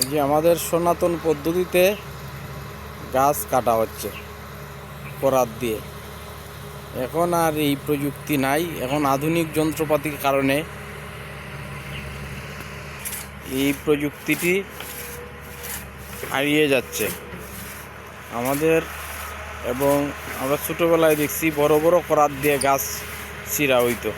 এই যে আমাদের সনাতন পদ্ধতিতে গাছ কাটা হচ্ছে করাত দিয়ে। এখন আর এই প্রযুক্তি নাই, এখন আধুনিক যন্ত্রপাতির কারণে এই প্রযুক্তিটি হারিয়ে যাচ্ছে আমাদের। এবং আমরা ছোটোবেলায় দেখছি বড় বড় করাত দিয়ে গাছ ছিঁড়া হইতো।